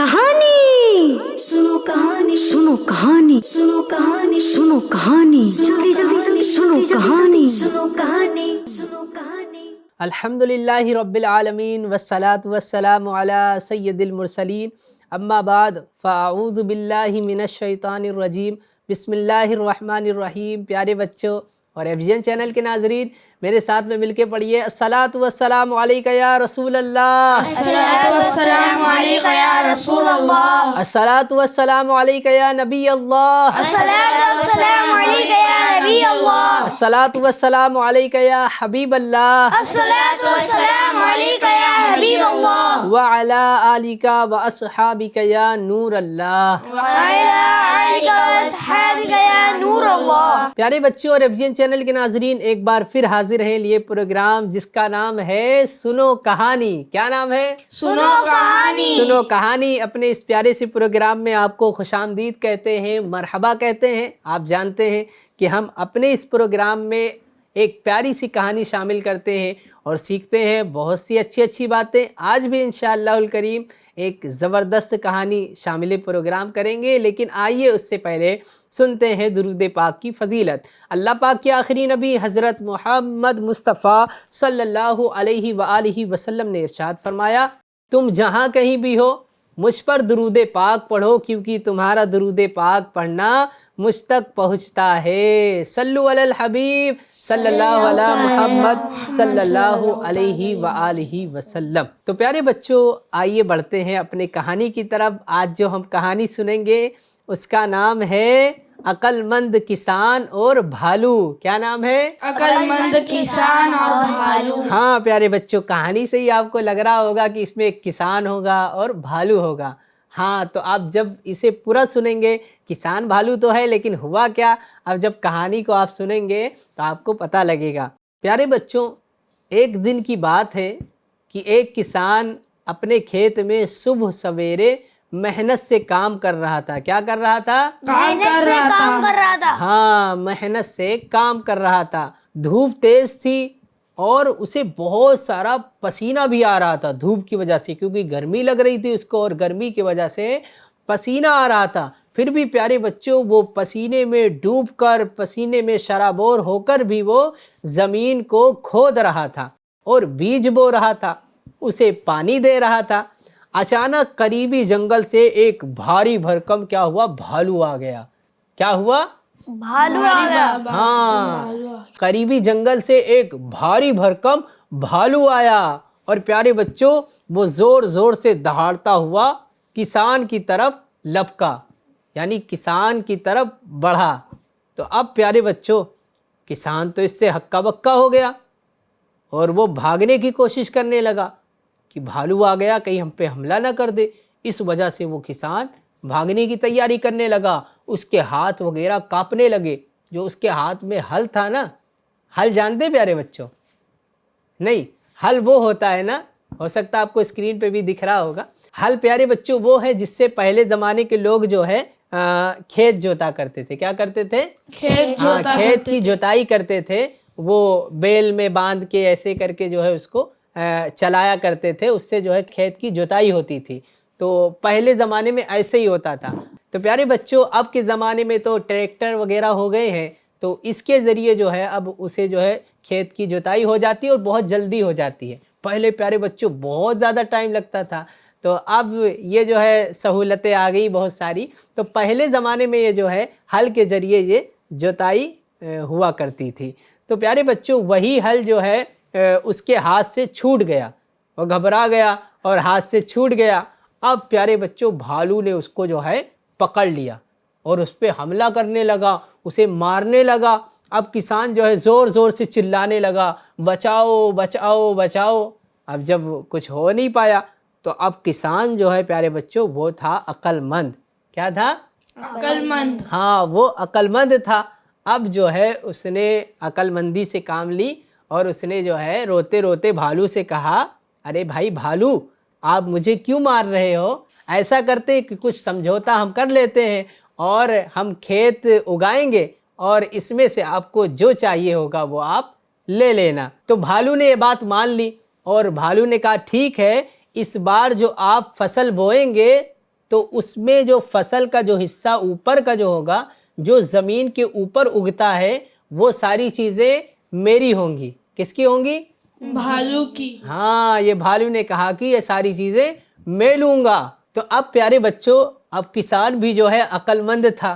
कहानी, सुनो कहानी, सुनो कहानी, सुनो कहानी, सुनो कहानी, जल्दी जल्दी जल्दी सुनो कहानी, सुनो कहानी, सुनो कहानी। अल्हम्दुलिल्लाहि रब्बिल आलमीन वस्सलातु वस्सलामु अला सय्यदिल मुरसलीन अम्मा बाद फ़अऊज़ु बिल्लाहि मिनश शैतानिर रजीम बिस्मिल्लाहिर रहमानिर रहीम। प्यारे बच्चों और एफजीएन चैनल के नाजरीन, मेरे साथ में मिलके पढ़िए अस्सलातु वस्सलामु अलैका या रसूल अल्लाह, अस्सलातु वस्सलामु अलैका या रसूल अल्लाह, अस्सलातु वस्सलामु अलैका या नबी अल्लाह, अस्सलातु वस्सलामु अलैका या नबी अल्लाह, अस्सलातु वस्सलामु अलैका या हबीब अल्लाह, अस्सलातु वस्सलामु अलैका या हबीब अल्लाह, व अला आलिका व अस्हाबिका या नूर अल्लाह। व अला आलिका व अस्हाबिका या नूर अल्लाह। प्यारे बच्चों और एफजीएन चैनल के नाजरीन, एक बार फिर हाजिर हैं लिए प्रोग्राम जिसका नाम है सुनो कहानी। क्या नाम है? सुनो कहानी। सुनो कहानी। अपने इस प्यारे से प्रोग्राम में आपको खुशामदीद कहते हैं, मरहबा कहते हैं। आप जानते हैं कि हम अपने इस प्रोग्राम में एक प्यारी सी कहानी शामिल करते हैं और सीखते हैं बहुत सी अच्छी अच्छी बातें। आज भी इंशाअल्लाहुल करीम एक ज़बरदस्त कहानी शामिल प्रोग्राम करेंगे, लेकिन आइए उससे पहले सुनते हैं दुरूद पाक की फ़जीलत। अल्लाह पाक के आखिरी नबी हज़रत मोहम्मद मुस्तफ़ा सल्लल्लाहु अलैहि वआलिहि वसल्लम ने इरशाद फरमाया, तुम जहाँ कहीं भी हो मुझ पर दुरूद पाक पढ़ो, क्योंकि तुम्हारा दुरूद पाक पढ़ना मुझ तक पहुँचता है। सल्लु अलल हबीब सल्लल्लाहु अला मुहम्मद सल्लल्लाहु अलैहि वआलिहि वसल्लम। तो प्यारे बच्चों, आइए बढ़ते हैं अपने कहानी की तरफ। आज जो हम कहानी सुनेंगे उसका नाम है अक्लमंद किसान और भालू। क्या नाम है? अक्लमंद किसान और भालू। हाँ प्यारे बच्चों, कहानी से ही आपको लग रहा होगा कि इसमें एक किसान होगा और भालू होगा। हाँ, तो आप जब इसे पूरा सुनेंगे, किसान भालू तो है लेकिन हुआ क्या, अब जब कहानी को आप सुनेंगे तो आपको पता लगेगा। प्यारे बच्चों, एक दिन की बात है कि एक किसान अपने खेत में सुबह सवेरे मेहनत से काम कर रहा था। क्या कर रहा था? काम कर रहा था। हाँ, मेहनत से काम कर रहा था। धूप तेज थी और उसे बहुत सारा पसीना भी आ रहा था धूप की वजह से, क्योंकि गर्मी लग रही थी उसको और गर्मी की वजह से पसीना आ रहा था। फिर भी प्यारे बच्चों, वो पसीने में डूबकर, पसीने में शराबोर होकर भी वो ज़मीन को खोद रहा था और बीज बो रहा था, उसे पानी दे रहा था। अचानक करीबी जंगल से एक भारी भरकम क्या हुआ? भालू आ गया। क्या हुआ? भालू आ गया। हाँ, करीबी जंगल से एक भारी भरकम भालू आया और प्यारे बच्चों, वो जोर जोर से दहाड़ता हुआ किसान की तरफ लपका, यानी किसान की तरफ बढ़ा। तो अब प्यारे बच्चों, किसान तो इससे हक्का बक्का हो गया और वो भागने की कोशिश करने लगा कि भालू आ गया, कहीं हम पे हमला ना कर दे। इस वजह से वो किसान भागने की तैयारी करने लगा। उसके हाथ वगैरह कांपने लगे। जो उसके हाथ में हल था ना, हल जानते प्यारे बच्चों? नहीं, हल वो होता है ना, हो सकता है आपको स्क्रीन पे भी दिख रहा होगा। हल प्यारे बच्चों वो है जिससे पहले ज़माने के लोग जो है खेत जोता करते थे। क्या करते थे? खेत की जुताई करते थे। वो बैल में बांध के ऐसे करके जो है उसको चलाया करते थे, उससे जो है खेत की जुताई होती थी। तो पहले ज़माने में ऐसे ही होता था। तो प्यारे बच्चों, अब के ज़माने में तो ट्रैक्टर वगैरह हो गए हैं, तो इसके ज़रिए जो है अब उसे जो है खेत की जुताई हो जाती है और बहुत जल्दी हो जाती है। पहले प्यारे बच्चों बहुत ज़्यादा टाइम लगता था, तो अब ये जो है सहूलतें आ गई बहुत सारी। तो पहले ज़माने में ये जो है हल के ज़रिए ये जुताई हुआ करती थी। तो प्यारे बच्चों, वही हल जो है उसके हाथ से छूट गया, वो घबरा गया और हाथ से छूट गया। अब प्यारे बच्चों, भालू ने उसको जो है पकड़ लिया और उस पर हमला करने लगा, उसे मारने लगा। अब किसान जो है ज़ोर ज़ोर से चिल्लाने लगा, बचाओ बचाओ बचाओ। अब जब कुछ हो नहीं पाया तो अब किसान जो है प्यारे बच्चों, वो था अक्लमंद। क्या था? अक्लमंद। हाँ, वो अक्लमंद था। अब जो है उसने अक्लमंदी से काम ली और उसने जो है रोते रोते भालू से कहा, अरे भाई भालू, आप मुझे क्यों मार रहे हो? ऐसा करते कि कुछ समझौता हम कर लेते हैं और हम खेत उगाएंगे और इसमें से आपको जो चाहिए होगा वो आप ले लेना। तो भालू ने ये बात मान ली और भालू ने कहा, ठीक है, इस बार जो आप फसल बोएंगे तो उसमें जो फसल का जो हिस्सा ऊपर का जो होगा, जो ज़मीन के ऊपर उगता है, वो सारी चीज़ें मेरी होंगी। किसकी होंगी? भालू की। हाँ, ये भालू ने कहा कि ये सारी चीज़ें मैं लूँगा। तो अब प्यारे बच्चों, अब किसान भी जो है अक्लमंद था।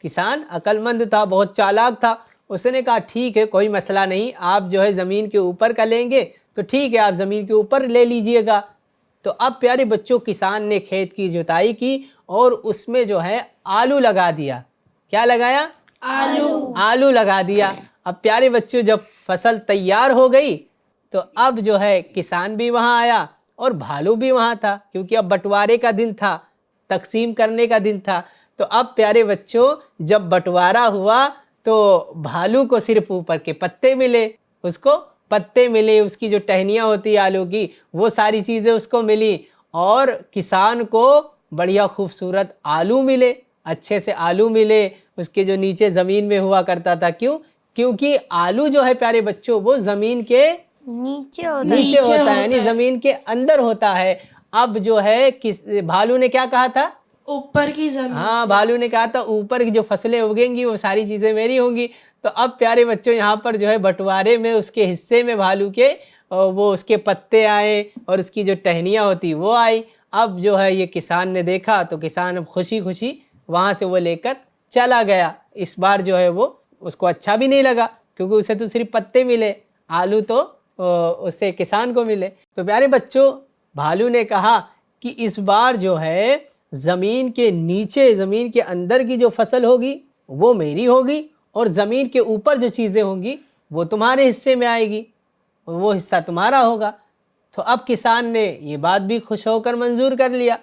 किसान अक्लमंद था, बहुत चालाक था। उसने कहा ठीक है, कोई मसला नहीं, आप जो है ज़मीन के ऊपर का लेंगे तो ठीक है, आप ज़मीन के ऊपर ले लीजिएगा। तो अब प्यारे बच्चों, किसान ने खेत की जुताई की और उसमें जो है आलू लगा दिया। क्या लगाया? आलू लगा दिया। अब प्यारे बच्चों, जब फसल तैयार हो गई तो अब जो है किसान भी वहाँ आया और भालू भी वहाँ था, क्योंकि अब बंटवारे का दिन था, तकसीम करने का दिन था। तो अब प्यारे बच्चों, जब बंटवारा हुआ तो भालू को सिर्फ ऊपर के पत्ते मिले, उसको पत्ते मिले, उसकी जो टहनियाँ होती है आलू की, वो सारी चीज़ें उसको मिली, और किसान को बढ़िया खूबसूरत आलू मिले, अच्छे से आलू मिले, उसके जो नीचे ज़मीन में हुआ करता था। क्यों? क्योंकि आलू जो है प्यारे बच्चों, वो ज़मीन के नीचे होता है, यानी ज़मीन के अंदर होता है। अब जो है भालू ने क्या कहा था? ऊपर की जमीन। हाँ, भालू ने कहा था ऊपर की जो फसलें उगेंगी वो सारी चीज़ें मेरी होंगी। तो अब प्यारे बच्चों, यहाँ पर जो है बंटवारे में उसके हिस्से में भालू के वो उसके पत्ते आए और उसकी जो टहनियाँ होती वो आई। अब जो है ये किसान ने देखा तो किसान अब खुशी खुशी वहाँ से वो लेकर चला गया। इस बार जो है वो उसको अच्छा भी नहीं लगा, क्योंकि उसे तो सिर्फ पत्ते मिले, आलू तो उससे किसान को मिले। तो प्यारे बच्चों, भालू ने कहा कि इस बार जो है ज़मीन के नीचे, ज़मीन के अंदर की जो फसल होगी वो मेरी होगी, और ज़मीन के ऊपर जो चीज़ें होंगी वो तुम्हारे हिस्से में आएगी, वो हिस्सा तुम्हारा होगा। तो अब किसान ने ये बात भी खुश होकर मंजूर कर लिया,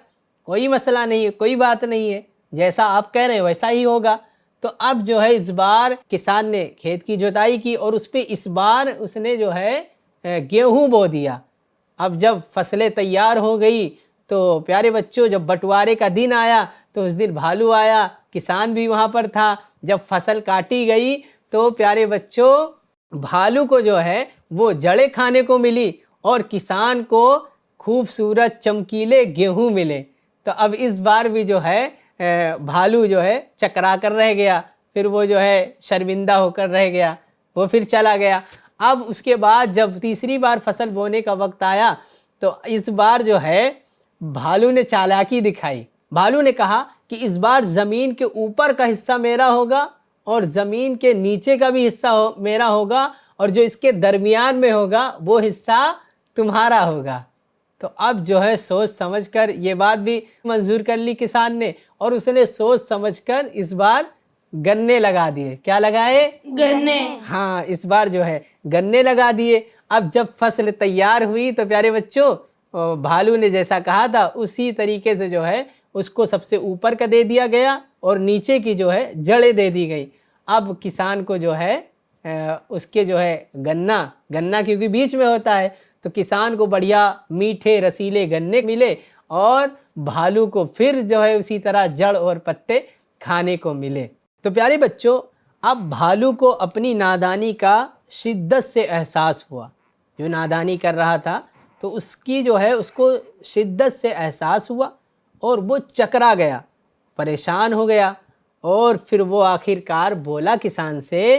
कोई मसला नहीं है, कोई बात नहीं है, जैसा आप कह रहे हैं वैसा ही होगा। तो अब जो है इस बार किसान ने खेत की जुताई की और उस पर इस बार उसने जो है गेहूँ बो दिया। अब जब फसलें तैयार हो गई तो प्यारे बच्चों, जब बंटवारे का दिन आया तो उस दिन भालू आया, किसान भी वहाँ पर था। जब फसल काटी गई तो प्यारे बच्चों, भालू को जो है वो जड़ें खाने को मिली और किसान को खूबसूरत चमकीले गेहूँ मिले। तो अब इस बार भी जो है भालू जो है चकरा कर रह गया, फिर वो जो है शर्मिंदा होकर रह गया, वो फिर चला गया। अब उसके बाद जब तीसरी बार फसल बोने का वक्त आया तो इस बार जो है भालू ने चालाकी दिखाई। भालू ने कहा कि इस बार ज़मीन के ऊपर का हिस्सा मेरा होगा और ज़मीन के नीचे का भी हिस्सा मेरा होगा, और जो इसके दरमियान में होगा वो हिस्सा तुम्हारा होगा। तो अब जो है सोच समझकर ये बात भी मंजूर कर ली किसान ने, और उसने सोच समझकर इस बार गन्ने लगा दिए। क्या लगाए? गन्ने। हाँ, इस बार जो है गन्ने लगा दिए। अब जब फसल तैयार हुई तो प्यारे बच्चों, भालू ने जैसा कहा था उसी तरीके से जो है उसको सबसे ऊपर का दे दिया गया और नीचे की जो है जड़ें दे दी गई। अब किसान को जो है उसके जो है गन्ना क्योंकि बीच में होता है, तो किसान को बढ़िया मीठे रसीले गन्ने मिले और भालू को फिर जो है उसी तरह जड़ और पत्ते खाने को मिले। तो प्यारे बच्चों, अब भालू को अपनी नादानी का शिद्दत से एहसास हुआ। जो नादानी कर रहा था तो उसकी जो है उसको शिद्दत से एहसास हुआ और वो चकरा गया, परेशान हो गया। और फिर वो आखिरकार बोला किसान से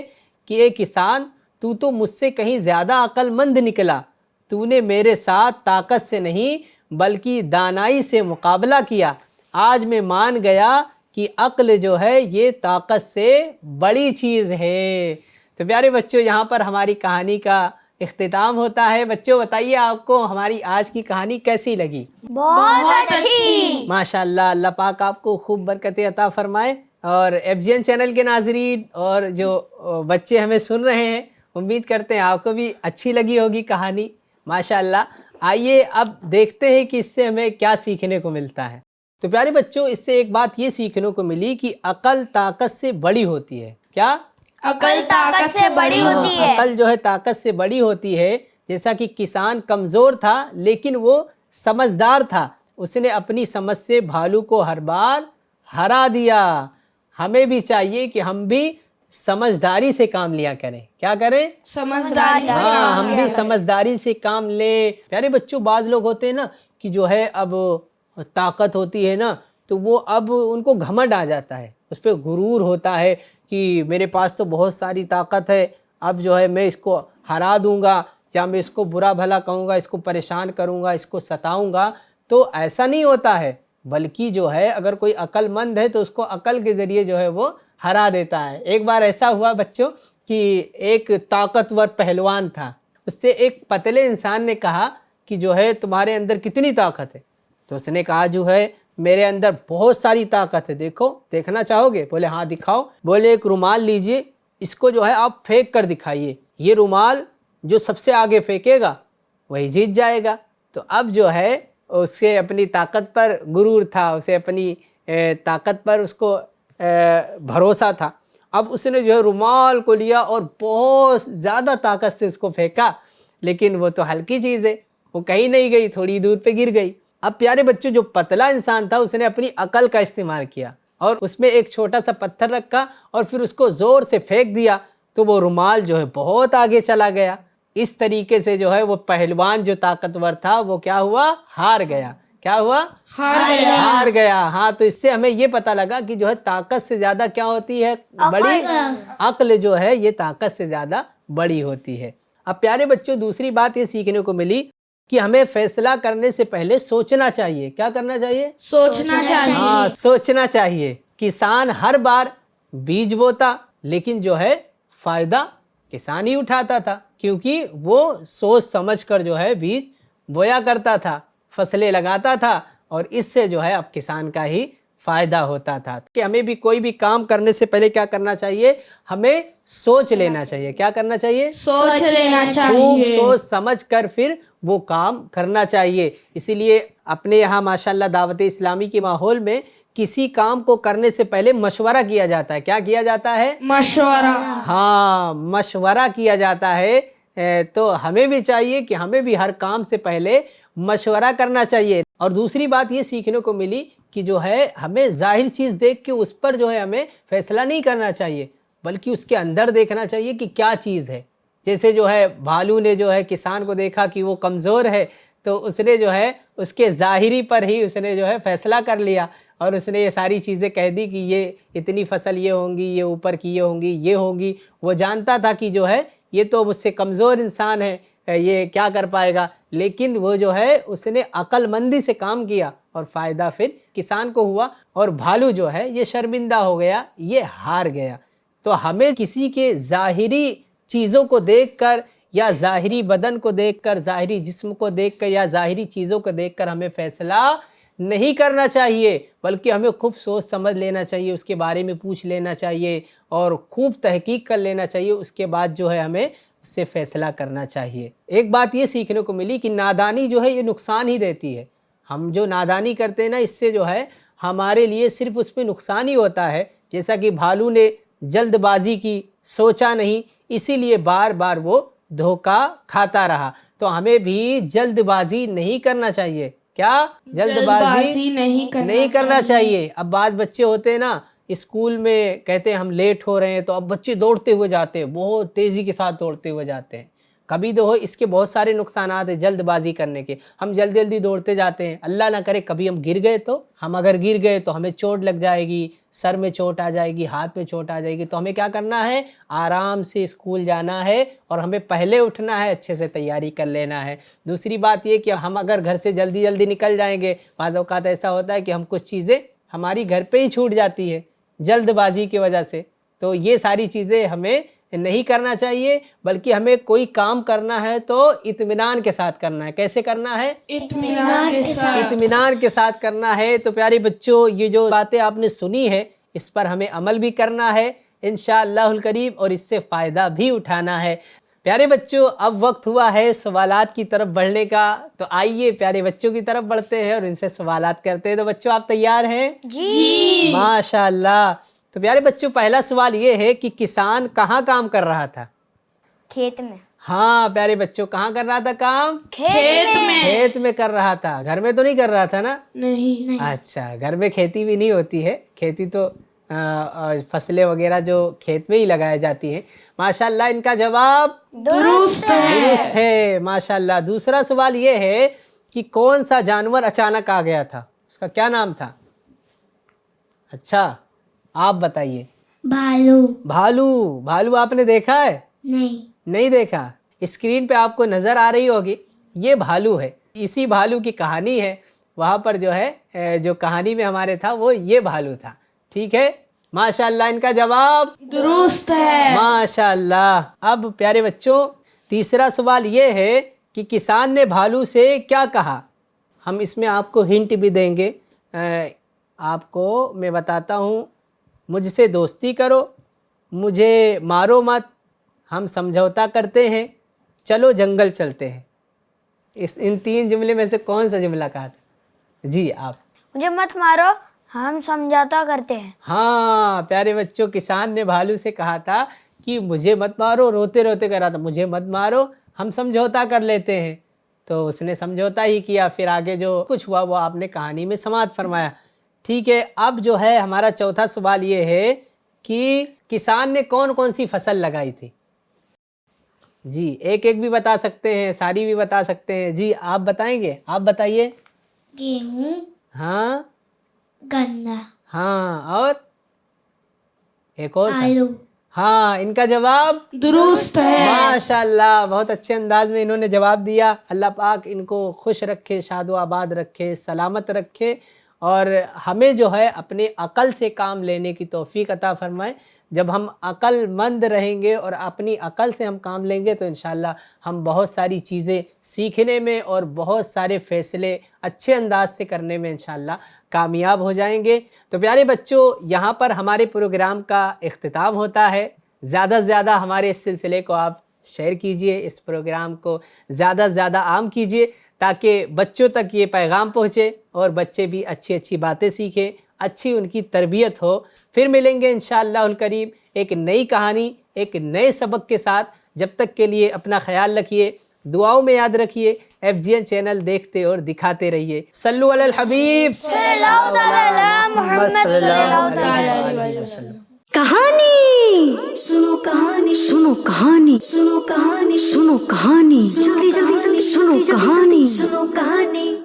कि ए किसान, तू तो मुझसे कहीं ज़्यादा अक्लमंद निकला। तूने मेरे साथ ताकत से नहीं बल्कि दानाई से मुकाबला किया। आज मैं मान गया कि अक्ल जो है ये ताकत से बड़ी चीज़ है। तो प्यारे बच्चों, यहाँ पर हमारी कहानी का इख्तिताम होता है। बच्चों बताइए, आपको हमारी आज की कहानी कैसी लगी? बहुत अच्छी। माशाअल्लाह, अल्लाह पाक आपको खूब बरकतें अता फरमाए। और FGN चैनल के नाजरीन और जो बच्चे हमें सुन रहे हैं, उम्मीद करते हैं आपको भी अच्छी लगी होगी कहानी। माशाअल्लाह, आइए अब देखते हैं कि इससे हमें क्या सीखने को मिलता है। तो प्यारे बच्चों, इससे एक बात ये सीखने को मिली कि अकल ताकत से बड़ी होती है। क्या? अकल ताकत से बड़ी होती है। अकल जो है ताकत से बड़ी होती है। जैसा कि किसान कमज़ोर था लेकिन वो समझदार था, उसने अपनी समझ से भालू को हर बार हरा दिया। हमें भी चाहिए कि हम भी समझदारी से काम लिया करें। क्या करें? समझदारी से हाँ, काम हम लिया भी समझदारी से काम ले। प्यारे बच्चों, बाज़ लोग होते हैं ना कि जो है अब ताकत होती है ना तो वो अब उनको घमंड आ जाता है, उस पर गुरूर होता है कि मेरे पास तो बहुत सारी ताकत है, अब जो है मैं इसको हरा दूंगा या मैं इसको बुरा भला कहूँगा, इसको परेशान करूँगा, इसको सताऊँगा। तो ऐसा नहीं होता है, बल्कि जो है अगर कोई अक्लमंद है तो उसको अकल के ज़रिए जो है वो हरा देता है। एक बार ऐसा हुआ बच्चों कि एक ताकतवर पहलवान था, उससे एक पतले इंसान ने कहा कि जो है तुम्हारे अंदर कितनी ताकत है? तो उसने कहा जो है मेरे अंदर बहुत सारी ताकत है, देखो देखना चाहोगे? बोले हाँ दिखाओ। बोले एक रुमाल लीजिए, इसको जो है आप फेंक कर दिखाइए, ये रुमाल जो सबसे आगे फेंकेगा वही जीत जाएगा। तो अब जो है उसके अपनी ताकत पर गुरूर था, उसे अपनी ताकत पर उसको भरोसा था। अब उसने जो है रुमाल को लिया और बहुत ज़्यादा ताकत से उसको फेंका, लेकिन वो तो हल्की चीज़ है, वो कहीं नहीं गई, थोड़ी दूर पे गिर गई। अब प्यारे बच्चों, जो पतला इंसान था उसने अपनी अकल का इस्तेमाल किया और उसमें एक छोटा सा पत्थर रखा और फिर उसको ज़ोर से फेंक दिया, तो वो रुमाल जो है बहुत आगे चला गया। इस तरीके से जो है वो पहलवान जो ताकतवर था वो क्या हुआ? हार गया। क्या हुआ? हार गया। हाँ, तो इससे हमें ये पता लगा कि जो है ताकत से ज़्यादा क्या होती है? बड़ी अक्ल जो है ये ताकत से ज़्यादा बड़ी होती है। अब प्यारे बच्चों, दूसरी बात ये सीखने को मिली कि हमें फैसला करने से पहले सोचना चाहिए। क्या करना चाहिए? सोचना चाहिए। हाँ, सोचना चाहिए। किसान हर बार बीज बोता, लेकिन जो है फायदा किसान ही उठाता था, क्योंकि वो सोच समझ कर जो है बीज बोया करता था, फसलें लगाता था और इससे जो है अब किसान का ही फायदा होता था। कि हमें भी कोई भी काम करने से पहले क्या करना चाहिए? हमें सोच लेना चाहिए। क्या करना चाहिए? सोच लेना खूब चाहिए। सोच समझ कर फिर वो काम करना चाहिए। इसीलिए अपने यहाँ माशाल्लाह दावत इस्लामी के माहौल में किसी काम को करने से पहले मशवरा किया जाता है। क्या किया जाता है? मशवरा। हाँ, मशवरा किया जाता है। तो हमें भी चाहिए कि हमें भी हर काम से पहले मशवरा करना चाहिए। और दूसरी बात ये सीखने को मिली कि जो है हमें जाहिर चीज़ देख के उस पर जो है हमें फैसला नहीं करना चाहिए, बल्कि उसके अंदर देखना चाहिए कि क्या चीज़ है। जैसे जो है भालू ने जो है किसान को देखा कि वो कमज़ोर है, तो उसने जो है उसके ज़ाहिरी पर ही उसने जो है फैसला कर लिया और उसने ये सारी चीज़ें कह दी कि ये इतनी फसल ये होंगी, ये ऊपर की ये होंगी, ये होंगी। वो जानता था कि जो है ये तो मुझसे कमज़ोर इंसान है, ये क्या कर पाएगा, लेकिन वो जो है उसने अक्लमंदी से काम किया और फ़ायदा फिर किसान को हुआ और भालू जो है ये शर्मिंदा हो गया, ये हार गया। तो हमें किसी के ज़ाहिरी चीज़ों को देखकर या ज़ाहिरी बदन को देखकर, ज़ाहिरी जिस्म को देखकर या ज़ाहिरी चीज़ों को देखकर हमें फ़ैसला नहीं करना चाहिए, बल्कि हमें खूब सोच समझ लेना चाहिए, उसके बारे में पूछ लेना चाहिए और खूब तहकीक कर लेना चाहिए। उसके बाद जो है हमें उससे फ़ैसला करना चाहिए। एक बात ये सीखने को मिली कि नादानी जो है ये नुकसान ही देती है। हम जो नादानी करते हैं ना, इससे जो है हमारे लिए सिर्फ उसमें नुकसान ही होता है। जैसा कि भालू ने जल्दबाजी की, सोचा नहीं, इसीलिए बार बार वो धोखा खाता रहा। तो हमें भी जल्दबाजी नहीं करना चाहिए। क्या? जल्दबाजी नहीं करना चाहिए। अब बाद बच्चे होते हैं ना, स्कूल में कहते हैं हम लेट हो रहे हैं, तो अब बच्चे दौड़ते हुए जाते हैं, बहुत तेज़ी के साथ दौड़ते हुए जाते हैं। कभी तो हो इसके बहुत सारे नुकसानात हैं जल्दबाजी करने के। हम जल्दी जल्दी दौड़ते जाते हैं, अल्लाह ना करे कभी हम गिर गए तो, हम अगर गिर गए तो हमें चोट लग जाएगी, सर में चोट आ जाएगी, हाथ में चोट आ जाएगी। तो हमें क्या करना है? आराम से स्कूल जाना है और हमें पहले उठना है, अच्छे से तैयारी कर लेना है। दूसरी बात ये कि हम अगर घर से जल्दी जल्दी निकल जाएंगे, बाज़ औक़ात ऐसा होता है कि हम कुछ चीज़ें हमारी घर पे ही छूट जाती है जल्दबाजी की वजह से। तो ये सारी चीज़ें हमें नहीं करना चाहिए, बल्कि हमें कोई काम करना है तो इत्मीनान के साथ करना है। कैसे करना है? इत्मीनान के साथ करना है। तो प्यारे बच्चों, ये जो बातें आपने सुनी है इस पर हमें अमल भी करना है इंशाअल्लाहुल करीम, और इससे फ़ायदा भी उठाना है। प्यारे बच्चों, अब वक्त हुआ है सवालात की तरफ बढ़ने का। तो आइए प्यारे बच्चों की तरफ बढ़ते हैं और इनसे सवालात करते हैं। तो बच्चों, आप तैयार हैं? जी। माशाअल्लाह। तो प्यारे बच्चों, पहला सवाल ये है कि किसान कहाँ काम कर रहा था? खेत में। हाँ प्यारे बच्चों, कहाँ कर रहा था काम? खेत में कर रहा था। घर में तो नहीं कर रहा था ना? नहीं। अच्छा, घर में खेती भी नहीं होती है। खेती तो फसलें वगैरह जो खेत में ही लगाई जाती हैं। माशाल्लाह, इनका जवाब दुरुस्त है। माशाल्लाह। दूसरा सवाल ये है कि कौन सा जानवर अचानक आ गया था? उसका क्या नाम था? अच्छा, आप बताइए। भालू। भालू। भालू आपने देखा है? नहीं। नहीं देखा। स्क्रीन पे आपको नज़र आ रही होगी, ये भालू है। इसी भालू की कहानी है। वहाँ पर जो है जो कहानी में हमारे था वो ये भालू था। ठीक है, माशाल्लाह। इनका जवाब दुरुस्त है। माशाल्लाह। अब प्यारे बच्चों, तीसरा सवाल ये है कि किसान ने भालू से क्या कहा। हम इसमें आपको हिंट भी देंगे। आपको मैं बताता हूँ, मुझसे दोस्ती करो, मुझे मारो मत, हम समझौता करते हैं, चलो जंगल चलते हैं। इन 3 जुमले में से कौन सा जुमला कहा था? जी आप। मुझे मत मारो, हम समझौता करते हैं। हाँ प्यारे बच्चों, किसान ने भालू से कहा था कि मुझे मत मारो, रोते रोते कह रहा था मुझे मत मारो, हम समझौता कर लेते हैं। तो उसने समझौता ही किया। फिर आगे जो कुछ हुआ वो आपने कहानी में समाप्त फरमाया। ठीक है, अब जो है हमारा चौथा सवाल ये है कि किसान ने कौन कौन सी फसल लगाई थी। जी, एक एक भी बता सकते हैं, सारी भी बता सकते हैं। जी आप बताएंगे? आप बताइए। गेहूं। हाँ। गन्ना। हाँ, और एक और था। आलू। हाँ, इनका जवाब दुरुस्त है। माशाल्लाह, बहुत अच्छे अंदाज में इन्होंने जवाब दिया। अल्लाह पाक इनको खुश रखे, शादो आबाद रखे, सलामत रखे और हमें जो है अपने अकल से काम लेने की तौफीक अता फरमाए। जब हम अक्लमंद रहेंगे और अपनी अकल से हम काम लेंगे तो इंशाल्लाह हम बहुत सारी चीज़ें सीखने में और बहुत सारे फ़ैसले अच्छे अंदाज से करने में इंशाल्लाह कामयाब हो जाएंगे। तो प्यारे बच्चों, यहाँ पर हमारे प्रोग्राम का इख्तिताम होता है। ज़्यादा से ज़्यादा हमारे इस सिलसिले को आप शेयर कीजिए, इस प्रोग्राम को ज़्यादा से ज़्यादा आम कीजिए ताकि बच्चों तक ये पैगाम पहुँचे और बच्चे भी अच्छी अच्छी बातें सीखें, अच्छी उनकी तरबियत हो। फिर मिलेंगे इंशाअल्लाहुल करीम एक नई कहानी, एक नए सबक के साथ। जब तक के लिए अपना ख्याल रखिए, दुआओं में याद रखिए। FGN चैनल देखते और दिखाते रहिए। सल्लु अलल हबीब सल्लल्लाहु अलैहि मोहम्मद सल्लल्लाहु अलैहि वसल्लम। कहानी सुनो, कहानी सुनो, कहानी सुनो, कहानी सुनो, कहानी जल्दी जल्दी जल्दी सुनो, कहानी सुनो, कहानी।